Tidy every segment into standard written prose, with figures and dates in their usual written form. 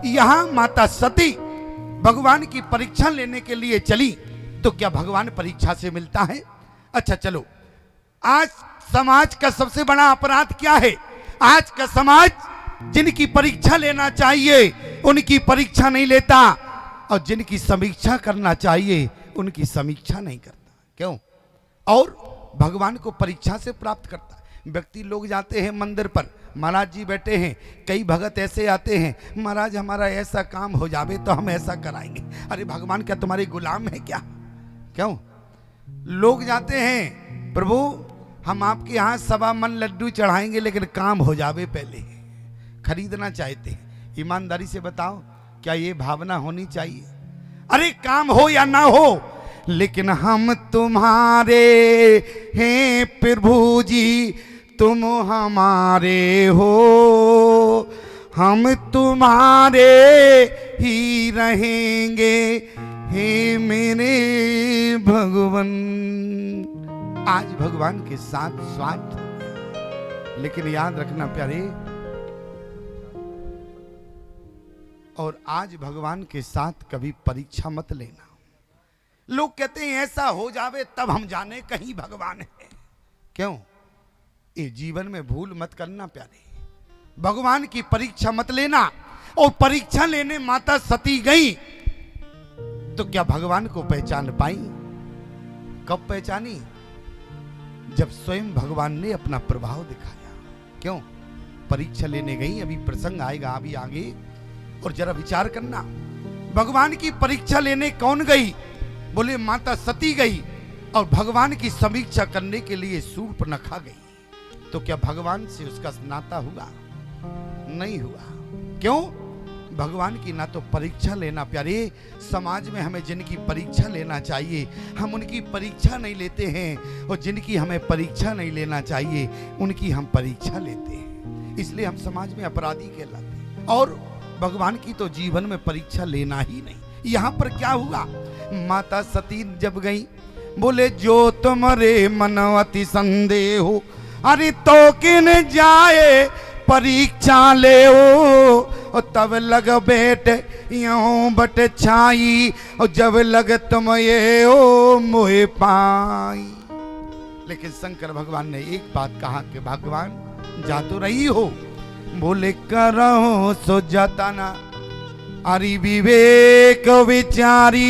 यहां माता सती भगवान की परीक्षा लेने के लिए चली, तो क्या भगवान परीक्षा से मिलता है? अच्छा चलो, आज समाज का सबसे बड़ा अपराध क्या है? आज का समाज जिनकी परीक्षा लेना चाहिए उनकी परीक्षा नहीं लेता, और जिनकी समीक्षा करना चाहिए उनकी समीक्षा नहीं करता। क्यों? और भगवान को परीक्षा से प्राप्त करता है। व्यक्ति लोग जाते हैं मंदिर पर, महाराज जी बैठे हैं, कई भगत ऐसे आते हैं, महाराज हमारा ऐसा काम हो जावे तो हम ऐसा कराएंगे। अरे भगवान क्या तुम्हारे गुलाम है क्या? क्यों? लोग जाते हैं, प्रभु हम आपके यहाँ 1.25 मन लड्डू चढ़ाएंगे लेकिन काम हो जावे पहले, खरीदना चाहते हैं। ईमानदारी से बताओ, क्या ये भावना होनी चाहिए? अरे काम हो या ना हो, लेकिन हम तुम्हारे हैं प्रभु जी, तुम हमारे हो, हम तुम्हारे ही रहेंगे हे मेरे भगवान। आज भगवान के साथ स्वार्थ, लेकिन याद रखना प्यारे, और आज भगवान के साथ कभी परीक्षा मत लेना। लोग कहते हैं ऐसा हो जावे तब हम जाने कहीं भगवान है। क्यों? ये जीवन में भूल मत करना प्यारे, भगवान की परीक्षा मत लेना। और परीक्षा लेने माता सती गई तो क्या भगवान को पहचान पाई? कब पहचानी? जब स्वयं भगवान ने अपना प्रभाव दिखाया। क्यों? परीक्षा लेने गई, अभी प्रसंग आएगा अभी आगे, और जरा विचार करना, भगवान की परीक्षा लेने कौन गई? बोले माता सती गई, और भगवान की समीक्षा करने के लिए शूर्पणखा गई। तो क्या भगवान से उसका नाता हुआ? नहीं हुआ। क्यों? भगवान की ना तो परीक्षा लेना प्यारे, समाज में हमें जिनकी परीक्षा लेना चाहिए हम उनकी परीक्षा नहीं लेते हैं, और जिनकी हमें परीक्षा नहीं लेना चाहिए उनकी हम परीक्षा लेते हैं। इसलिए हम समाज में अपराधी कहलाते हैं, और भगवान की तो जीवन में परीक्षा लेना ही नहीं। यहां पर क्या हुआ? माता सती जब गई, बोले जो तुम्हारे मन अति संदेह हो, अरे तो किन जाए परीक्षा ले ओ, और तब लग बैठ यूं बट छाई, और जब लग तुम ये ओ मोहे पाई। लेकिन शंकर भगवान ने एक बात कहा कि भगवान जा तो रही हो, बोले करो सो जतना अरि विवेक विचारी।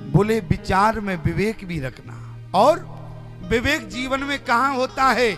बोले विचार में विवेक भी रखना। और विवेक जीवन में कहां होता है?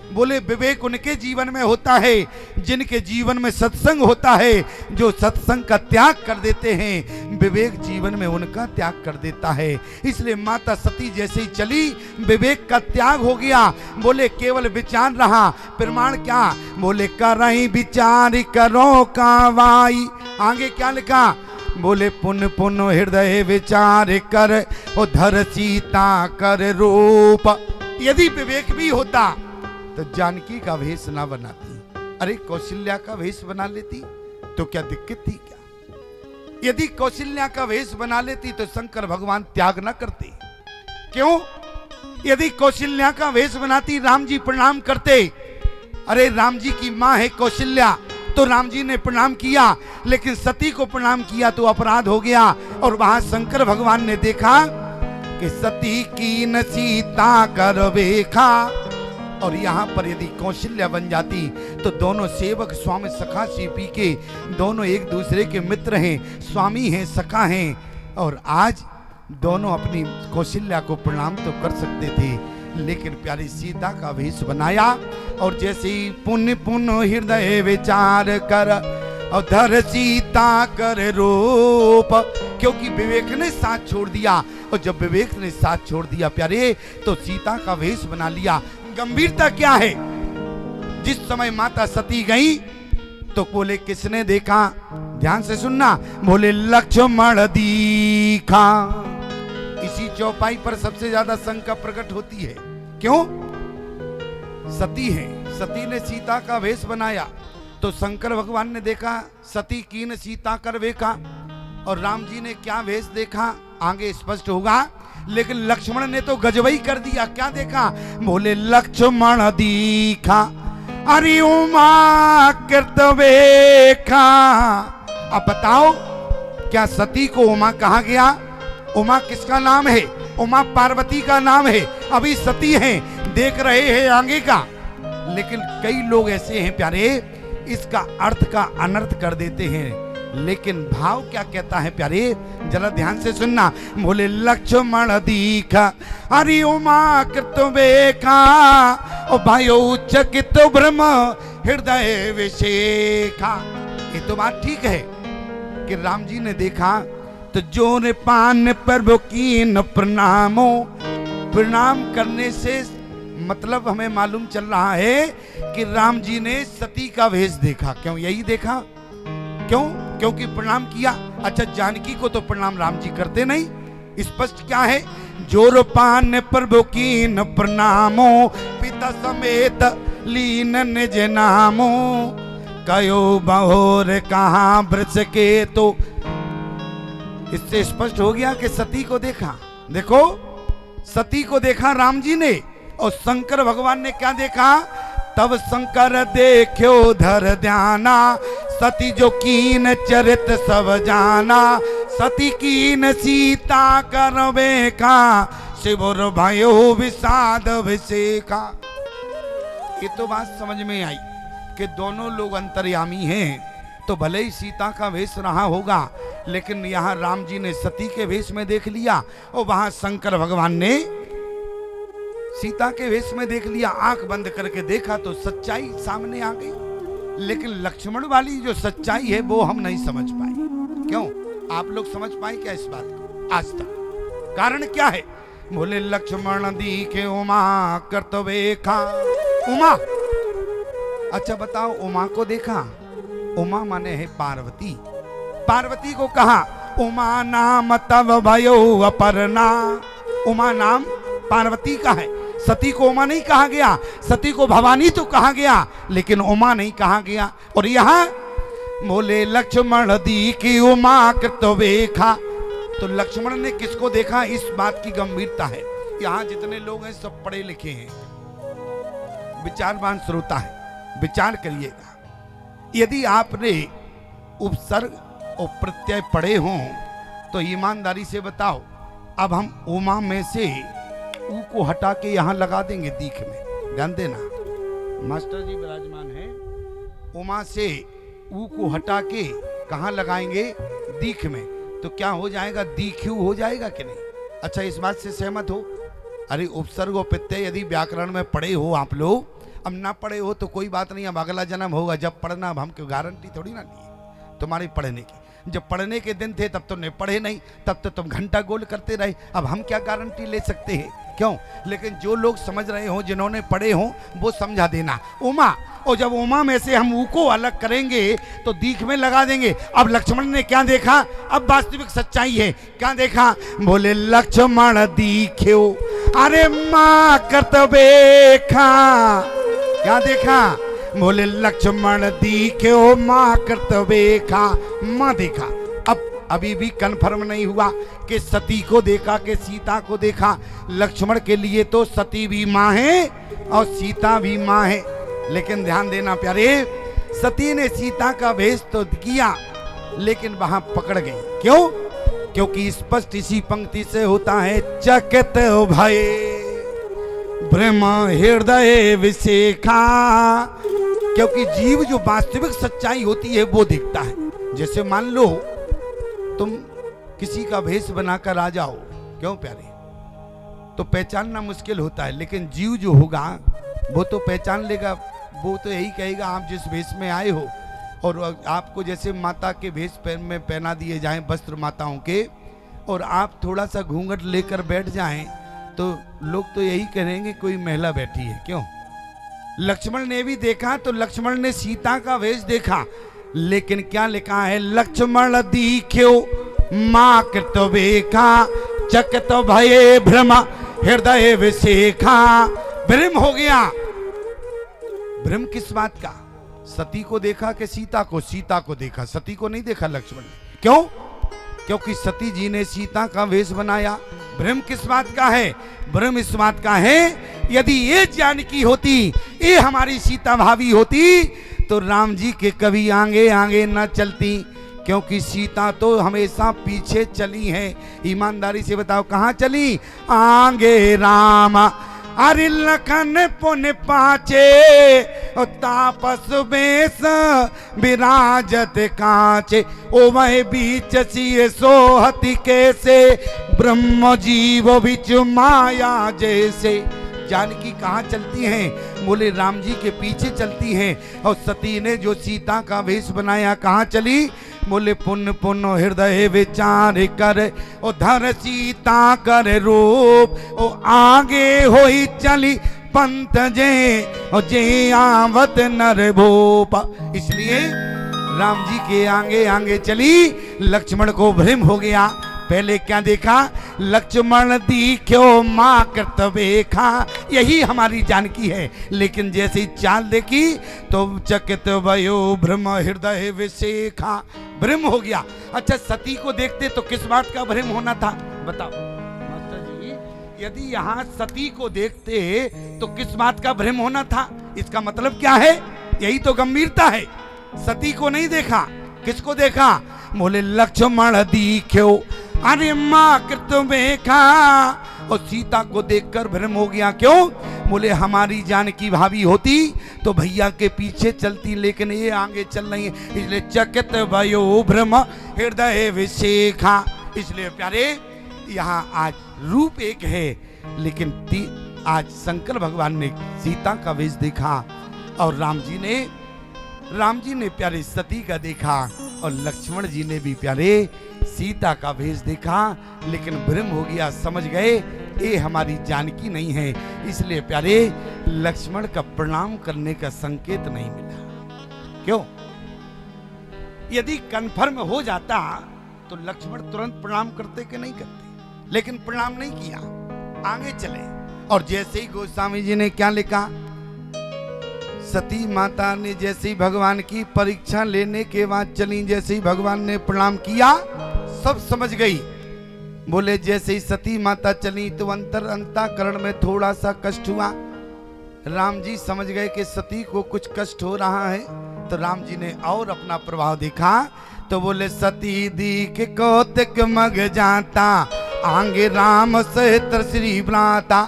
बोले विवेक उनके जीवन में होता है जिनके जीवन में सत्संग होता है, जो सत्संग का त्याग कर देते हैं विवेक जीवन में उनका त्याग कर देता है। इसलिए माता सती जैसे ही चली, विवेक का त्याग हो गया। बोले केवल विचार रहा, प्रमाण क्या? बोले कर रही विचार करो कावाई। आगे क्या लिखा? बोले पुन पुन हृदय विचार कर, ओ धर सीता कर रूप। यदि विवेक भी होता तो जानकी का वेश ना बनाती, अरे कौशल्या का वेश बना लेती तो क्या दिक्कत थी क्या? यदि कौशल्या का वेश बना लेती तो शंकर भगवान त्याग ना करते। क्यों? यदि कौशल्या का वेश बनाती राम जी प्रणाम करते। अरे राम जी की मां है कौशल्या, तो राम जी ने प्रणाम किया, लेकिन सती को प्रणाम किया तो अपराध हो गया। और वहां शंकर भगवान ने देखा कि सती की न सीता कर बेखा। और यहाँ पर यदि कौशल्या बन जाती तो दोनों सेवक स्वामी सखा सीपी के दोनों एक दूसरे के मित्र हैं, स्वामी हैं, सखा हैं, और आज दोनों अपनी कौशल्या को प्रणाम तो कर सकते थे, लेकिन प्यारी सीता का वेश बनाया। और जैसे ही पुण्य पुण्य हृदय विचार कर, और धर सीता कर रूप, क्योंकि विवेक ने साथ छोड़ दिया। और जब विवेक ने साथ छोड़ दिया प्यारे, तो सीता का वेश बना लिया। गंभीरता क्या है? जिस समय माता सती गई तो बोले किसने देखा? ध्यान से सुनना। बोले लक्ष्मण दीखा। इसी चौपाई पर सबसे ज्यादा शंका प्रकट होती है। क्यों? सती है, सती ने सीता का वेश बनाया, तो शंकर भगवान ने देखा सती कीन सीता कर वेखा, और राम जी ने क्या वेश देखा आगे स्पष्ट होगा। लेकिन लक्ष्मण ने तो गजबई कर दिया। क्या देखा? बोले लक्ष्मण दीखा, अरे उमा कृतवेखा। अब बताओ, क्या सती को उमा कहा गया? उमा किसका नाम है? उमा पार्वती का नाम है। अभी सती हैं, देख रहे हैं आगे का, लेकिन कई लोग ऐसे हैं प्यारे, इसका अर्थ का अनर्थ कर देते हैं। लेकिन भाव क्या कहता है प्यारे, जरा ध्यान से सुनना। बोले लक्ष्मण दीखा हरि उमा कृतवेखा, ओ भाइयों चकित भ्रम हृदय विशेखा। ये तो बात ठीक है कि राम जी ने देखा तो जोर पान प्रभु कीन प्रणामो। प्रणाम करने से मतलब हमें मालूम चल रहा है कि राम जी ने सती का वेश देखा। क्यों यही देखा? क्यों? क्योंकि प्रणाम किया। अच्छा, जानकी को तो प्रणाम राम जी करते नहीं। स्पष्ट क्या है? जोर पान प्रभु कीन प्रणामो, पिता समेत लीन निज नामो, कयो बहोर कहाँ वृष के। तो इससे स्पष्ट हो गया कि सती को देखा। देखो, सती को देखा राम जी ने, और शंकर भगवान ने क्या देखा? तब शंकर देखो धर ध्याना, सती जो कीन चरित सब जाना, सती कीन सीता करवे का, शिवुर भयो विषाद विषेका। ये तो बात समझ में आई कि दोनों लोग अंतर्यामी हैं। तो भले ही सीता का वेश रहा होगा, लेकिन यहाँ राम जी ने सती के वेश में देख लिया, और वहां शंकर भगवान ने सीता के वेश में देख लिया। आंख बंद करके देखा तो सच्चाई सामने आ गई। लेकिन लक्ष्मण वाली जो सच्चाई है वो हम नहीं समझ पाए। क्यों? आप लोग समझ पाए क्या इस बात को आज तक? कारण क्या है? बोले लक्ष्मण दीखे उमा कर्तवेखा। उमा, अच्छा बताओ, उमा को देखा? उमा माने है पार्वती। पार्वती को कहा उमा नाम तब भयो अपर्णा। उमा नाम पार्वती का है। सती को उमा नहीं कहा गया, सती को भवानी तो कहा गया, लेकिन उमा नहीं कहा गया। और यहाँ बोले लक्ष्मण दीखी उमा कृतवेखा। तो लक्ष्मण ने किसको देखा? इस बात की गंभीरता है। यहाँ जितने लोग हैं सब पढ़े लिखे हैं, विचारवान श्रोता है, विचार करिएगा। यदि आपने उपसर्ग और प्रत्यय पढ़े हों तो ईमानदारी से बताओ, अब हम उमा में से ऊ को हटा के यहाँ लगा देंगे दीख में। ध्यान देना, मास्टर जी विराजमान है। उमा से ऊ को हटा के कहाँ लगाएंगे? दीख में। तो क्या हो जाएगा? दीख्यू हो जाएगा कि नहीं? अच्छा, इस बात से सहमत हो? अरे उपसर्ग और प्रत्यय यदि व्याकरण में पढ़े हो आप लोग, अब ना पढ़े हो तो कोई बात नहीं, अब अगला जन्म होगा जब पढ़ना। अब हम क्यों गारंटी थोड़ी ना ली है तुम्हारी पढ़ने की। जब पढ़ने के दिन थे तब तुमने पढ़े नहीं, तब तो तुम घंटा गोल करते रहे। अब हम क्या गारंटी ले सकते हैं? क्यों? लेकिन जो लोग समझ रहे हो, जिन्होंने पढ़े हो, वो समझा देना। उमा, और जब उमा में से हम ऊ को अलग करेंगे तो दीख में लगा देंगे। अब लक्ष्मण ने क्या देखा? अब वास्तविक सच्चाई है। क्या देखा? बोले लक्ष्मण दीख्यो अरे माँ कर्तवेखा। क्या देखा? बोले लक्ष्मण दीख्यो माँ कर्तवेखा। माँ देखा। अब अभी भी कन्फर्म नहीं हुआ कि सती को देखा कि सीता को देखा। लक्ष्मण के लिए तो सती भी माँ है और सीता भी माँ है। लेकिन ध्यान देना प्यारे, सती ने सीता का भेष तो किया, लेकिन वहां पकड़ गई। क्यों? क्योंकि स्पष्ट इसी पंक्ति से होता है, चकित भय भ्रम हृदय विशेखा। क्योंकि जीव जो वास्तविक सच्चाई होती है वो देखता है। जैसे मान लो तुम किसी का भेष बनाकर आ जाओ, क्यों प्यारे, तो पहचानना मुश्किल होता है, लेकिन जीव जो होगा वो तो पहचान लेगा। वो तो यही कहेगा आप जिस भेष में आए हो, और आपको जैसे माता के भेष में पहना दिए जाएं, वस्त्र माताओं के, और आप थोड़ा सा घूंघट लेकर बैठ जाएं तो लोग तो यही कहेंगे कोई महिला बैठी है। क्यों? लक्ष्मण ने भी देखा, तो लक्ष्मण ने सीता का वेश देखा, लेकिन क्या लिखा है? लक्ष्मण दीख्यो माँ कृतवेखा, चकित भये भ्रम हृदय विशेखा। भ्रम हो गया। भ्रम किस बात का? सती को देखा कि सीता को? सीता को देखा, सती को नहीं देखा लक्ष्मण ने। क्यों? क्योंकि सती जी ने सीता का वेश बनाया, भ्रम किस बात का है? भ्रम इस बात का है, यदि ये जानकी होती, ये हमारी सीता भाभी होती, तो राम जी के कभी आगे आगे न चलती, क्योंकि सीता तो हमेशा पीछे चली है। ईमानदारी से बताओ कहाँ चली? आगे राम। अरे लखन पुन पाचे तापस बेस विराजत कांचे, ओ वह बीच सिए सोहति कैसे, ब्रह्म जीव बिच माया जैसे। जानकी कहाँ चलती हैं? बोले राम जी के पीछे चलती हैं। और सती ने जो सीता का वेश बनाया कहाँ चली? बोले पुन पुन हृदय विचार कर, ओ धर सीता कर रूप, ओ आगे होई चली पंत जे, ओ जे आवत नर भूप। इसलिए राम जी के आगे आगे चली। लक्ष्मण को भ्रम हो गया। पहले क्या देखा? लक्ष्मण दिख्यो माँ कर्तव्यखा, यही हमारी जानकी है। लेकिन जैसे ही चाल देखी तो चकित भयो भ्रम हृदय विशेखा, भ्रम हो गया। अच्छा, सती को देखते तो किस बात का भ्रम होना था? बताओ मास्टर जी, यदि यहाँ सती को देखते तो किस बात का भ्रम होना था? इसका मतलब क्या है? यही तो गंभीरता है। सती को नहीं देखा, किसको देखा? बोले लक्ष्मण दिख्यो, अरे माँ कृतव्यखा, और सीता को देखकर भ्रम हो गया। क्यों? बोले हमारी जानकी भाभी होती तो भैया के पीछे चलती, लेकिन ये आगे चल रही है, इसलिए चकित भयो भ्रम हृदय विशेखा। इसलिए प्यारे, यहाँ आज रूप एक है, लेकिन आज शंकर भगवान ने सीता का वेश देखा और राम जी ने प्यारे सती का देखा, और लक्ष्मण जी ने भी प्यारे सीता का भेष देखा। लेकिन भ्रम हो गया, समझ गए ये हमारी जानकी नहीं है। इसलिए प्यारे लक्ष्मण का प्रणाम करने का संकेत नहीं मिला। क्यों? यदि कन्फर्म हो जाता तो लक्ष्मण तुरंत प्रणाम करते कि नहीं करते, लेकिन प्रणाम नहीं किया, आगे चले। और जैसे ही गोस्वामी जी ने क्या लिखा, सती माता ने जैसे ही भगवान की परीक्षा लेने के बाद चली, जैसे ही भगवान ने प्रणाम किया सब समझ गई। बोले जैसे ही सती माता चली तो अंतःकरण में थोड़ा सा कष्ट हुआ। राम जी समझ गए कि सती को कुछ कष्ट हो रहा है, तो राम जी ने और अपना प्रभाव दिखा। तो बोले सती दीख कौतिक मग जाता, आंगे राम सहित श्री भ्राता,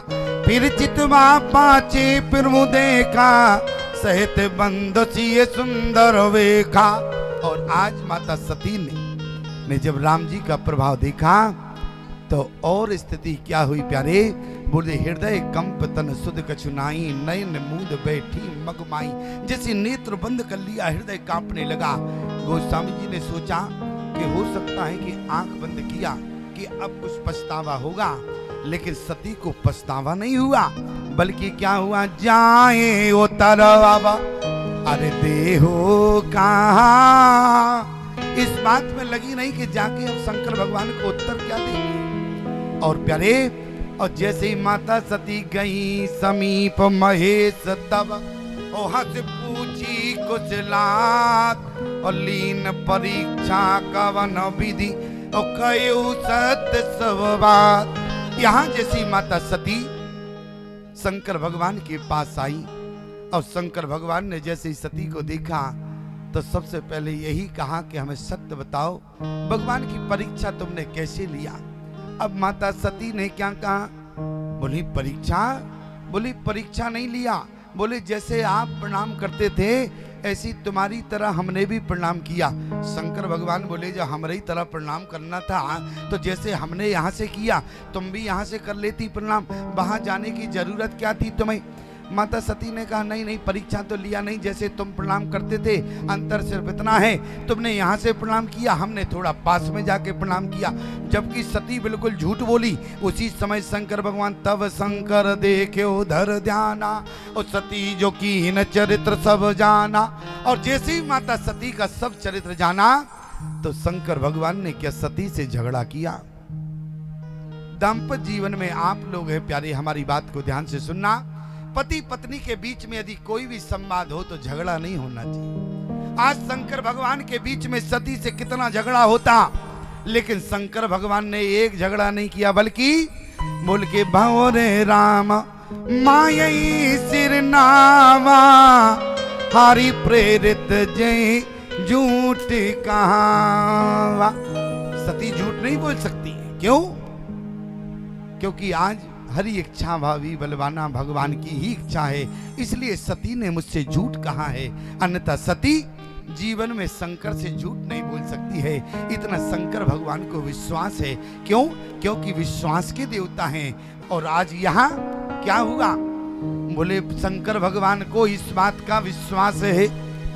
फिर चितवा पाचे फिर देखा, सहित बंद सिए सुंदर वेखा। और आज माता सती ने जब राम जी का प्रभाव देखा तो और स्थिति क्या हुई प्यारे? बोले हृदय कंप तन सुध कछुनाई, नयन मूद बैठी मगमाई। जैसे नेत्र बंद कर लिया, हृदय कांपने लगा। गोस्वामी जी ने सोचा कि हो सकता है कि आंख बंद किया कि अब कुछ पछतावा होगा, लेकिन सती को पछतावा नहीं हुआ, बल्कि क्या हुआ? जाए ओ तरवा, अरे देहो कहाँ। इस बात में लगी नहीं कि जाके अब शंकर भगवान को उत्तर क्या देंगे। और प्यारे, और जैसे ही माता सती गई समीप महेश तब, ओ हंस पूछी कुछ लात, और लीन परीक्षा कवन विधि, और कयु सत्य सब बात। यहाँ जैसी माता सती शंकर भगवान के पास आई, और शंकर भगवान ने जैसे ही सती को देखा तो सबसे पहले यही कहा कि हमें सत्य बताओ, भगवान की परीक्षा तुमने कैसे लिया? अब माता सती ने क्या कहा? बोली परीक्षा? बोली परीक्षा नहीं लिया। बोले जैसे आप प्रणाम करते थे ऐसी तुम्हारी तरह हमने भी प्रणाम किया। शंकर भगवान बोले जो हमारी तरह प्रणाम करना था तो जैसे हमने यहाँ से किया तुम भी यहाँ से कर लेती प्रणाम, वहाँ जाने की जरूरत क्या थी तुम्हें? माता सती ने कहा नहीं नहीं, परीक्षा तो लिया नहीं, जैसे तुम प्रणाम करते थे अंतर सिर्फ इतना है, तुमने यहाँ से प्रणाम किया, हमने थोड़ा पास में जाके प्रणाम किया। जबकि सती बिल्कुल झूठ बोली। उसी समय शंकर भगवान तब शंकर देखे उधर ध्याना, और सती जो की न चरित्र सब जाना। और जैसे ही माता सती का सब चरित्र जाना तो शंकर भगवान ने क्या सती से झगड़ा किया। दाम्पत्य जीवन में आप लोग हैं प्यारे, हमारी बात को ध्यान से सुनना। पति पत्नी के बीच में यदि कोई भी संवाद हो तो झगड़ा नहीं होना चाहिए। आज शंकर भगवान के बीच में सती से कितना झगड़ा होता, लेकिन शंकर भगवान ने एक झगड़ा नहीं किया, बल्कि बोल के भंवरे राम मायई सिर नावा, हारी प्रेरित जय झूठ कहावा। सती झूठ नहीं बोल सकती। क्यों? क्योंकि आज हरी इच्छा भावी बलवाना भगवान की ही इच्छा है, इसलिए सती ने मुझसे झूठ कहा है। अन्यथा सती जीवन में शंकर से झूठ नहीं बोल सकती है। इतना शंकर भगवान को विश्वास है। क्यों? क्योंकि विश्वास के देवता हैं। और आज यहाँ क्या हुआ? बोले शंकर भगवान को इस बात का विश्वास है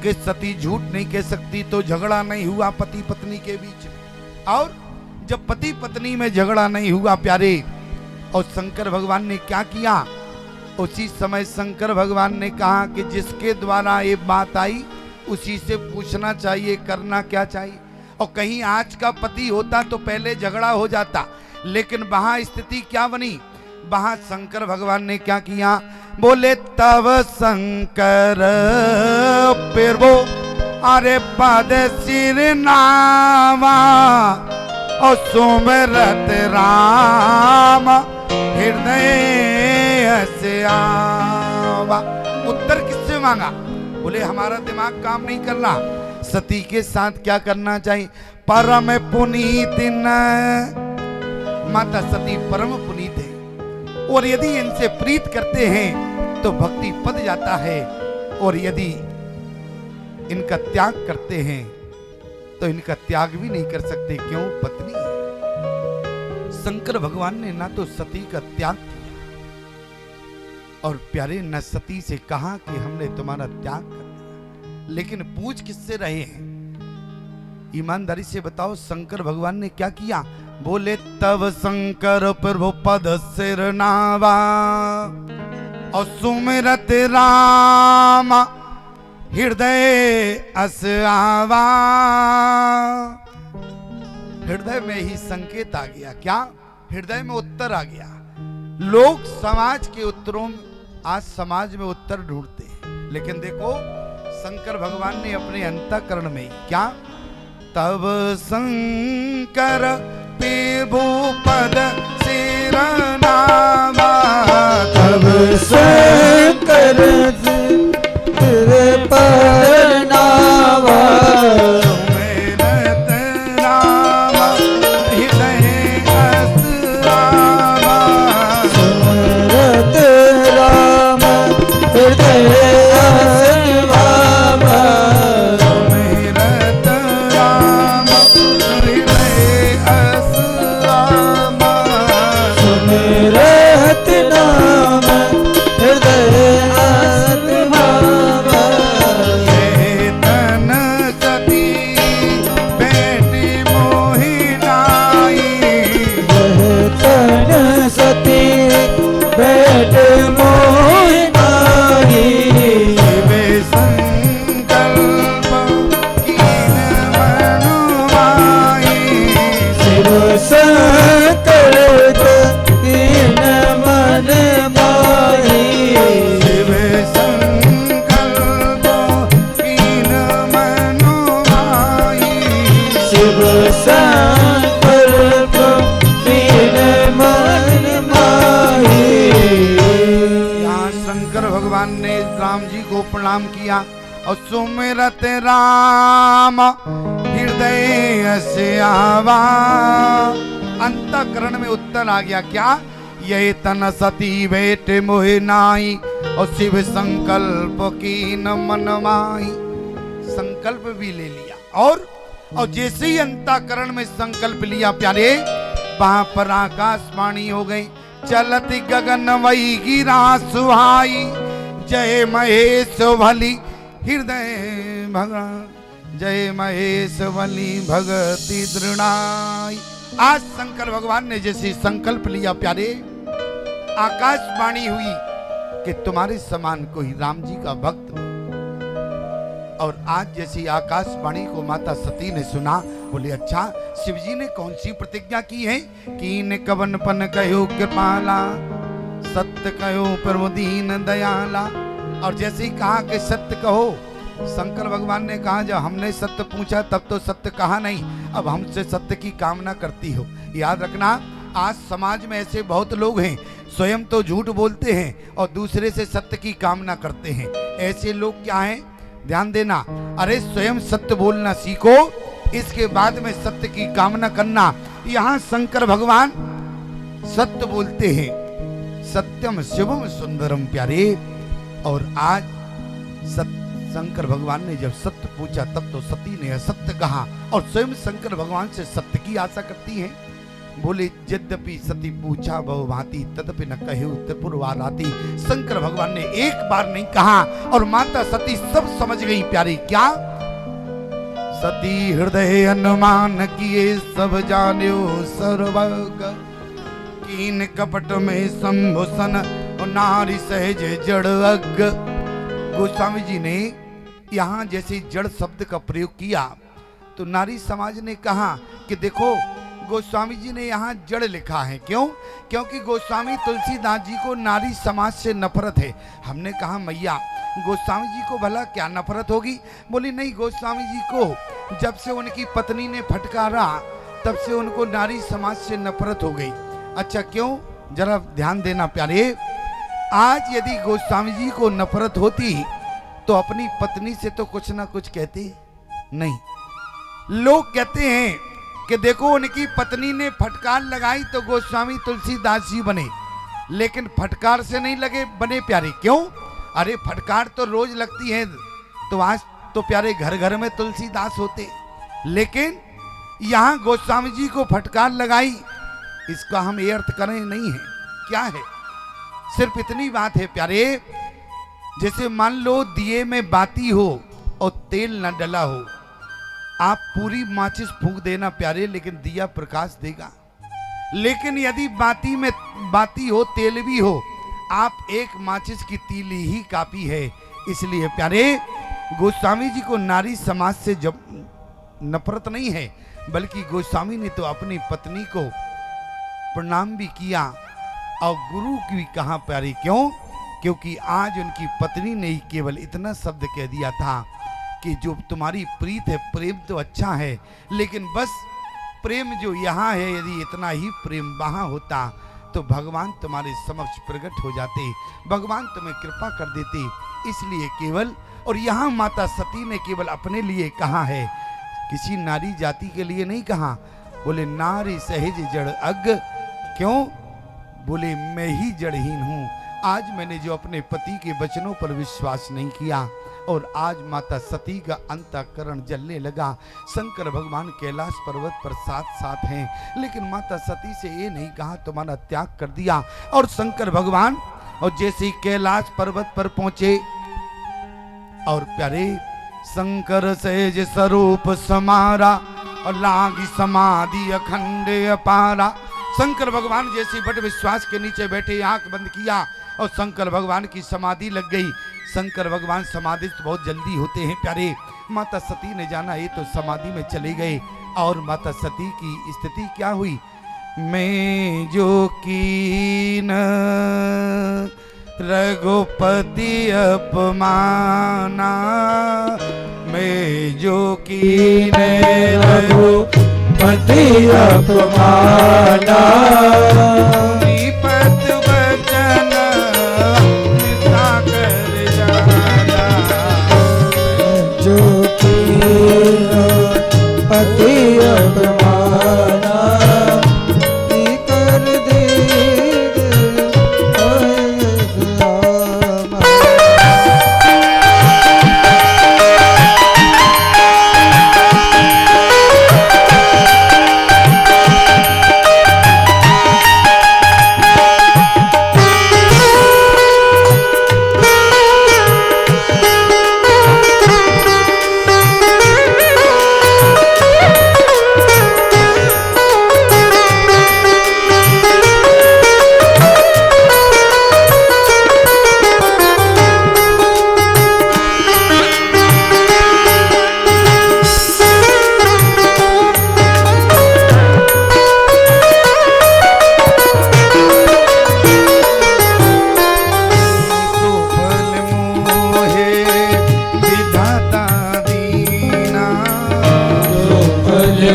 कि सती झूठ नहीं कह सकती, तो झगड़ा नहीं हुआ पति पत्नी के बीच। और जब पति पत्नी में झगड़ा नहीं हुआ प्यारे, और शंकर भगवान ने क्या किया? उसी समय शंकर भगवान ने कहा कि जिसके द्वारा ये बात आई उसी से पूछना चाहिए करना क्या चाहिए। और कहीं आज का पति होता तो पहले झगड़ा हो जाता, लेकिन वहां स्थिति क्या बनी? वहां शंकर भगवान ने क्या किया? बोले तब शंकर पेरबो अरे पद सिर नावा, और सुमिरत राम हृदय से आवा। उत्तर किससे मांगा? बोले हमारा दिमाग काम नहीं कर रहा। सती के साथ क्या करना चाहिए? परम पुनीत न, माता सती परम पुनीत है, और यदि इनसे प्रीत करते हैं तो भक्ति पद जाता है, और यदि इनका त्याग करते हैं तो इनका त्याग भी नहीं कर सकते। क्यों? पत्नी है। शंकर भगवान ने ना तो सती का त्याग किया, और प्यारे न सती से कहा कि हमने तुम्हारा त्याग कर दिया। लेकिन पूछ किससे रहे हैं? ईमानदारी से बताओ, शंकर भगवान ने क्या किया? बोले तब शंकर प्रभु पद सिर नावा, और सुमिरत राम हृदय अस आवा। हृदय में ही संकेत आ गया। क्या? हृदय में उत्तर आ गया। लोग समाज के उत्तरों में, आज समाज में उत्तर ढूंढते हैं, लेकिन देखो शंकर भगवान ने अपने अंतःकरण में क्या? तब शंकर पेबू पद सिर नावा, तब शंकर तेरे पर नावा, सुमिरत राम हृदय अस आवा, सुमिरत राम हृदय अस आवा, सुमिरत राम हृदय अस आवा, सुमिरत नाम हृदय अस आवा। चेतन सती बेटी मोहिनाई, तन सती बैठ मोहिनाई, शिवे संकल्प कीन मनुमाई, शिव संकल्प कीन मन माही, शिवे संकल्प कीन मनुमाई। शिव संकल्प कीन मन माही। यहाँ शंकर भगवान ने राम जी को प्रणाम किया, और सुमिरत राम हृदय से आवा। अंतःकरण में उत्तर आ गया। क्या? ये तन सती बेट मोहि नाई, और शिव संकल्प की न मनमाई। संकल्प भी ले लिया, और जैसे ही अंतःकरण में संकल्प लिया प्यारे, वहां पर आकाशवाणी हो गई। चलत गगन वही गिरा सुहाई, जय महेश भली हृदय भगवान, जय महेश भली भगति दृढ़ाई। आज शंकर भगवान ने जैसे संकल्प लिया प्यारे, आकाशवाणी हुई कि तुम्हारे समान कोई राम जी का भक्त नहीं। और आज जैसी आकाशवाणी को माता सती ने सुना, बोले अच्छा शिव जी ने कौन सी प्रतिज्ञा की है? कीन कवन पन कहो कृपाला, सत्य कहो प्रभु दीन दयाला। और जैसे ही कहा कि सत्य कहो शंकर भगवान ने कहा जब हमने सत्य पूछा तब तो सत्य कहा नहीं, अब हमसे सत्य की कामना करती हो। याद रखना, आज समाज में ऐसे बहुत लोग हैं, स्वयं तो झूठ बोलते हैं और दूसरे से सत्य की कामना करते हैं। ऐसे लोग क्या हैं, ध्यान देना। अरे स्वयं सत्य बोलना सीखो, इसके बाद में सत्य की कामना करना। यहाँ शंकर भगवान सत्य बोलते हैं, सत्यम शिवम सुंदरम प्यारे। और आज शंकर भगवान ने जब सत्य पूछा तब तो सती ने असत्य कहा, और स्वयं शंकर भगवान से सत्य की आशा करती हैं। बोले यद्यपि सती पूछा बहुभांति तदपि न कहे त्रिपुरवाराती। शंकर भगवान ने एक बार नहीं कहा और माता सती सब समझ गई प्यारी। क्या? सती हृदय अनुमान किए सब जान्यो सर्वग, कीन कपट में संभूषण और नारी सहज जड़ अग। गोस्वामी जी ने यहाँ जैसे जड़ शब्द का प्रयोग किया तो नारी समाज ने कहा कि देखो गोस्वामी जी ने यहाँ जड़ लिखा है। क्यों? क्योंकि गोस्वामी तुलसीदास जी को नारी समाज से नफरत है। हमने कहा मैया गोस्वामी जी को भला क्या नफरत होगी? बोली नहीं, गोस्वामी जी को जब से उनकी पत्नी ने फटकारा तब से उनको नारी समाज से नफरत हो गई। अच्छा क्यों? जरा ध्यान देना प्यारे। आज यदि गोस्वामी जी को नफरत होती तो अपनी पत्नी से तो कुछ ना कुछ कहते नहीं। लोग कहते हैं कि देखो उनकी पत्नी ने फटकार लगाई तो गोस्वामी तुलसीदास जी बने, लेकिन फटकार से नहीं लगे बने प्यारे। क्यों? अरे फटकार तो रोज लगती है, तो आज तो प्यारे घर घर में तुलसीदास होते, लेकिन यहाँ गोस्वामी जी को फटकार लगाई, इसका हम ये अर्थ करें नहीं है। क्या है? सिर्फ इतनी बात है प्यारे, जैसे मान लो दिए में बाती हो और तेल न डला हो, आप पूरी माचिस फूंक देना प्यारे, लेकिन दिया प्रकाश देगा। लेकिन यदि बाती में बाती हो तेल भी हो, आप एक माचिस की तीली ही काफी है। इसलिए प्यारे गोस्वामी जी को नारी समाज से जब नफरत नहीं है, बल्कि गोस्वामी ने तो अपनी पत्नी को प्रणाम भी किया और गुरु की भी कहा प्यारी। क्यों? क्योंकि आज उनकी पत्नी ने ही केवल इतना शब्द कह दिया था कि जो तुम्हारी प्रीत है, प्रेम तो अच्छा है, लेकिन बस प्रेम जो यहाँ है, यदि इतना ही प्रेम वहाँ होता तो भगवान तुम्हारे समक्ष प्रकट हो जाते, भगवान तुम्हें कृपा कर देते। इसलिए केवल, और यहाँ माता सती ने केवल अपने लिए कहा है, किसी नारी जाति के लिए नहीं कहा। बोले नारी सहज जड़ अग। क्यों? बोले मैं ही जड़हीन हूँ। आज मैंने जो अपने पति के वचनों पर विश्वास नहीं किया और आज माता सती का अंतःकरण जलने लगा। शंकर भगवान कैलाश पर्वत पर साथ साथ हैं, लेकिन माता सती से ये नहीं कहा तुम्हारा त्याग कर दिया। और शंकर भगवान और जैसे ही कैलाश पर्वत पर पहुंचे और प्यारे शंकर सहज स्वरूप समारा और लागी समाधि अखंड अपारा। शंकर भगवान जैसे बट विश्वास के नीचे बैठे, आंख बंद किया और शंकर भगवान की समाधि लग गई। शंकर भगवान समाधि तो बहुत जल्दी होते हैं प्यारे। माता सती ने जाना ये तो समाधि में चले गए। और माता सती की स्थिति क्या हुई? मैं जो कीन रघुपति अपमाना, मैं जो कीन रघुपति अपमाना, पत वचन मिटा कर जाना, जो पति अपमाना कर दे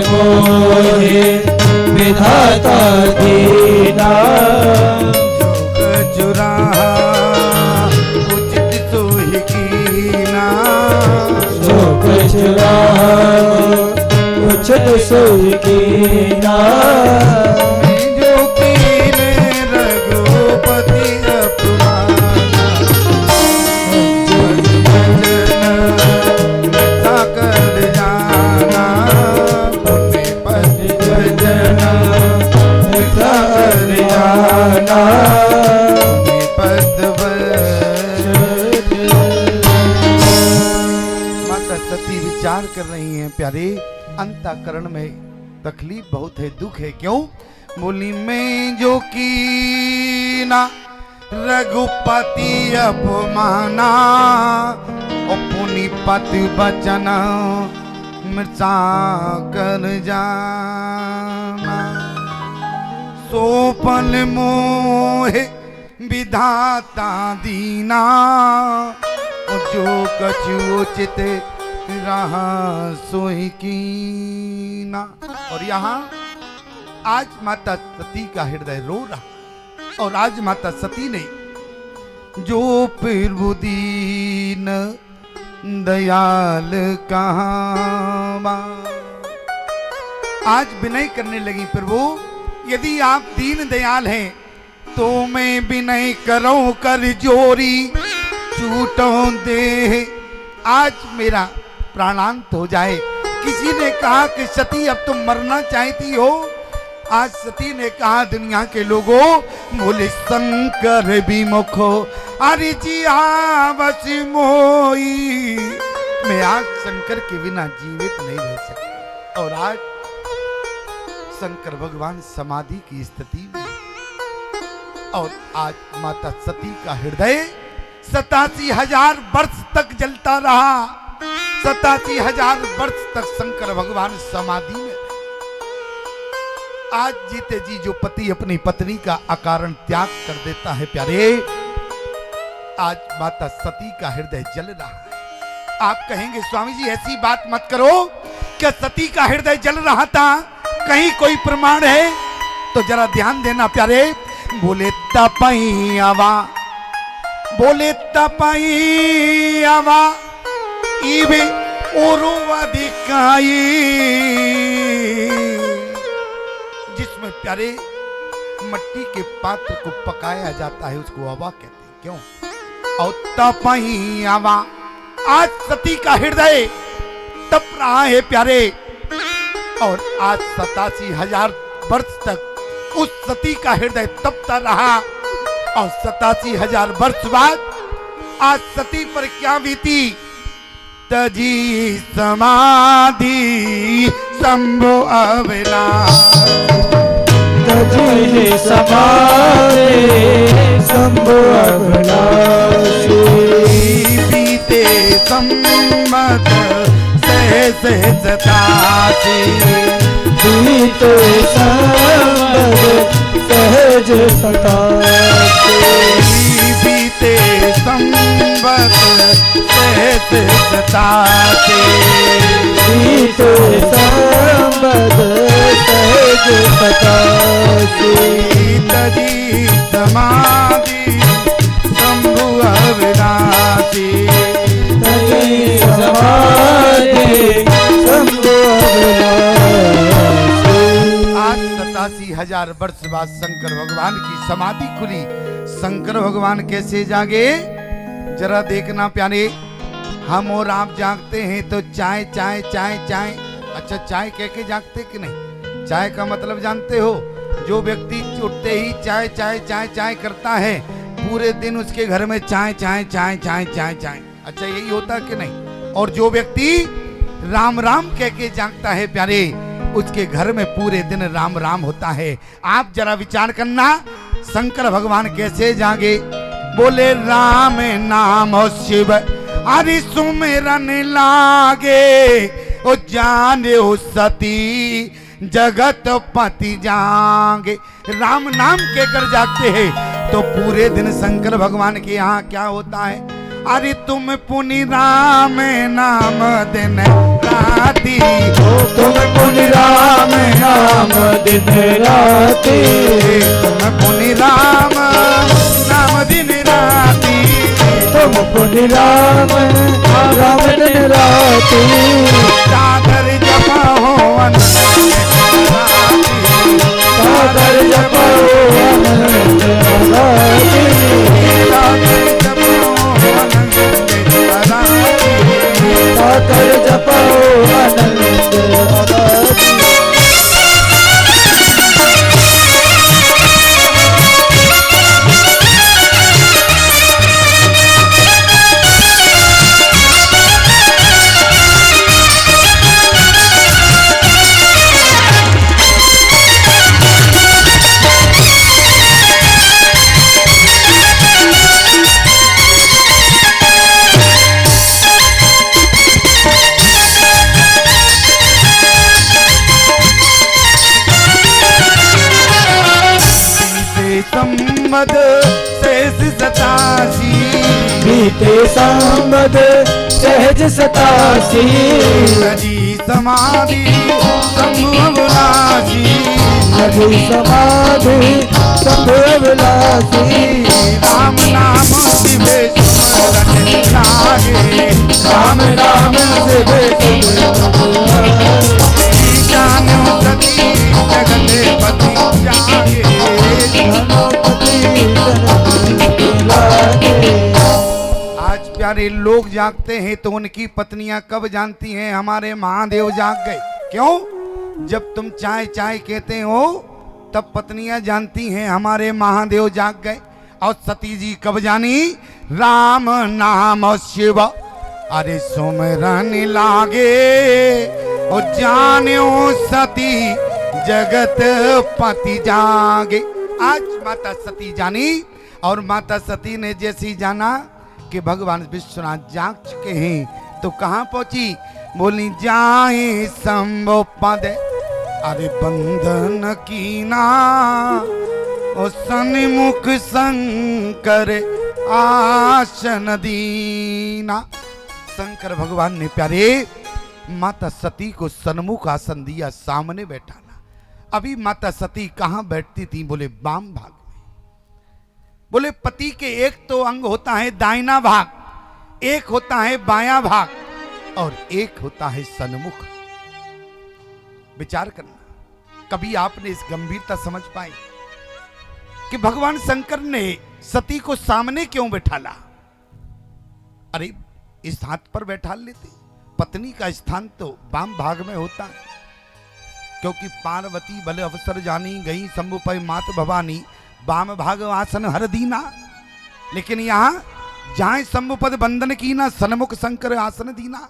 मोहे विधाता दीना जोग जुराहा उचित सोहि कीना जो कचरा उचित सोई कीना जो कीने रघुपति अपमाना जन कर जाना पुण्य पद जना कर जाना पद माता सती विचार कर रही हैं प्यारे, अंतःकरण में तकलीफ बहुत है, दुख है। क्यों? बोली मैं जो कीना रघुपति अपमाना और पुनि पति बचन मृचा कर जाना सोपन मोहे विधाता दीना और जो कछु उचित रहा सोई कीना। और यहाँ आज माता सती का हृदय रो रहा और आज माता सती ने जो प्रभु दीन दयाल कहाँ आज विनय करने लगी, प्रभु यदि आप दीन दयाल हैं तो मैं विनय करो कर जोरी छूटों दे आज मेरा प्राणांत हो जाए। किसी ने कहा कि सती अब तुम मरना चाहती हो, आज सती ने कहा दुनिया के लोगों बोले शंकर विमुख हो अरे जी बस मोई मैं आज शंकर के बिना जीवित नहीं रह सकता। और आज शंकर भगवान समाधि की स्थिति में और आज माता सती का हृदय 87,000 वर्ष तक जलता रहा। 87,000 वर्ष तक शंकर भगवान समाधि में। आज जीते जी जो पति अपनी पत्नी का अकारण त्याग कर देता है प्यारे, आज माता सती का हृदय जल रहा है। आप कहेंगे स्वामी जी ऐसी बात मत करो, क्या सती का हृदय जल रहा था, कहीं कोई प्रमाण है? तो जरा ध्यान देना प्यारे। बोले तपैयावा, बोले तपैयावा इबे ओरुवदिकाई, जिसमें प्यारे मट्टी के पात्र को पकाया जाता है उसको हवा कहते हैं। क्यों? और तपैयावा आज सती का हृदय तप रहा है प्यारे। और आज 87,000 वर्ष तक उस सती का हृदय तपता रहा। और 87,000 वर्ष बाद आज सती पर क्या बीती? तजी समाधि शंभु अविनाश, तजी समाधि शंभु अविनाश, बीते संवत सहज सतासी, बीते संवत सहज सतासी, बीते संवत सहज सतासी, बीते संवत सहज सतासी, तजी समाधि शंभु अविनाशी, तजी समाधि शंभु अविनाशी। आज 87,000 वर्ष बाद शंकर भगवान की समाधि खुली। शंकर भगवान कैसे जागे जरा देखना प्यारे। हम और आप जागते हैं तो चाय चाय चाय चाय, अच्छा चाय कह के जागते कि नहीं? चाय का मतलब जानते हो? जो व्यक्ति उठते ही चाय चाय चाय चाय करता है पूरे दिन उसके घर में चाय चाय चाय चाय चाय चाय, अच्छा यही होता कि नहीं? और जो व्यक्ति राम राम कह के जागता है प्यारे उसके घर में पूरे दिन राम राम होता है। आप जरा विचार करना शंकर भगवान कैसे जागे। बोले राम नाम शिव हरि सुमिरन लागे, ओ जाने हो सती जगत पति जागे। राम नाम कहकर जागते हैं तो पूरे दिन शंकर भगवान के यहाँ क्या होता है? अरे तुम पुनि राम नाम दिन राती, तुम पुनि दिन राती तुम पुनि राम नाम दिन राती तुम पुनि राम राम दिन राती सागर जपा हो सागर जपो अनंत राती सागर जपो अनंत राती संबद शेष सतासी बीते संबद सहज सतासी हरि समाधि संभवनाशी हरि समाधि संभवनाशी राम नाम शिवे सुमरन लागे राम नाम शिवे जानो सती जगत पति जागे आज प्यारे लोग जागते हैं तो उनकी पत्नियां कब जानती हैं? हमारे महादेव जाग गए। क्यों? जब तुम चाय चाय कहते हो तब पत्नियां जानती हैं हमारे महादेव जाग गए। और सती जी कब जानी? राम नाम शिव अरे सुमरन लागे और जान्यो सती जगत पति जागे। आज माता सती जानी और माता सती ने जैसी जाना कि भगवान विश्वनाथ जाग चुके हैं तो कहां पहुंची? बोली जाए संभव पद अरे बंधन कीना और सन्मुख शंकर आसन दीना। शंकर भगवान ने प्यारे माता सती को सन्मुख आसन दिया, सामने बैठाना। अभी माता सती कहां बैठती थी? बोले वाम भाग में। बोले पति के एक तो अंग होता है दाहिना भाग, एक होता है बायां भाग और एक होता है सन्मुख। विचार करना, कभी आपने इस गंभीरता समझ पाई कि भगवान शंकर ने सती को सामने क्यों बैठाला? अरे इस हाथ पर बैठा लेते। पत्नी का स्थान तो वाम भाग में होता है, क्योंकि पार्वती भले अवसर जानी गई शंभु पै मात भवानी वाम भाग आसन हर दीना। लेकिन यहाँ जहां शंभु पद बंधन की ना सन्मुख शंकर आसन दीना।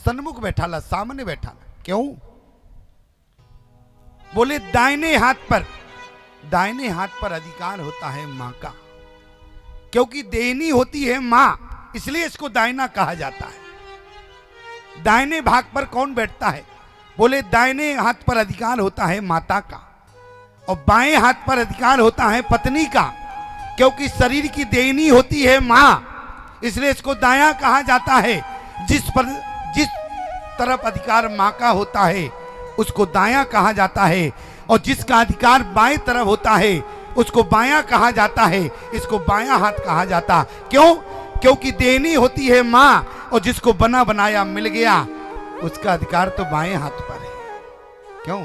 सन्मुख बैठाला, सामने बैठाला। क्यों? बोले दाहिने हाथ पर अधिकार होता है मां का, क्योंकि देनी होती है मां, इसलिए इसको दाहिना कहा जाता है। दाहिने भाग पर कौन बैठता है? बोले दाहिने हाथ पर अधिकार होता है माता का और बाएं हाथ पर अधिकार होता है पत्नी का, क्योंकि शरीर की देनी होती है मां, इसलिए इसको दायां कहा जाता है। जिस तरफ अधिकार मां का होता है उसको दायां कहा जाता है और जिसका अधिकार बाएं तरफ होता है उसको बायां कहा जाता है। इसको बायां हाथ कहा जाता। क्यों? क्योंकि देनी होती है मां और जिसको बना बनाया मिल गया उसका अधिकार तो बाएं हाथ पर है। क्यों?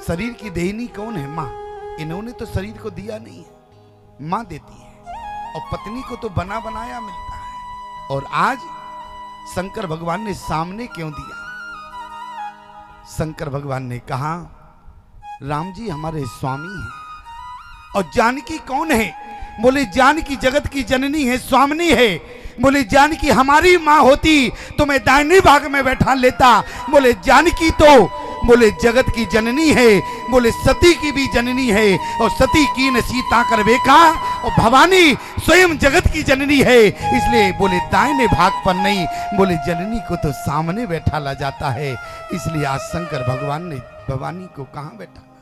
शरीर की देनी कौन है? मां। इन्होंने तो शरीर को दिया नहीं है, मां देती है और पत्नी को तो बना बनाया मिलता है। और आज शंकर भगवान ने सामने क्यों दिया? शंकर भगवान ने कहा राम जी हमारे स्वामी हैं। और जानकी कौन है? बोले जानकी जगत की जननी है, स्वामिनी है। बोले जानकी हमारी मां होती तो मैं दाहिने भाग में बैठा लेता। बोले जानकी तो बोले जगत की जननी है, बोले सती की भी जननी है और सती की न सीता कर देखा और भवानी स्वयं जगत की जननी है, इसलिए बोले दाहिने भाग पर नहीं, बोले जननी को तो सामने बैठा ला जाता है। इसलिए आज शंकर भगवान ने भवानी को कहां बैठा?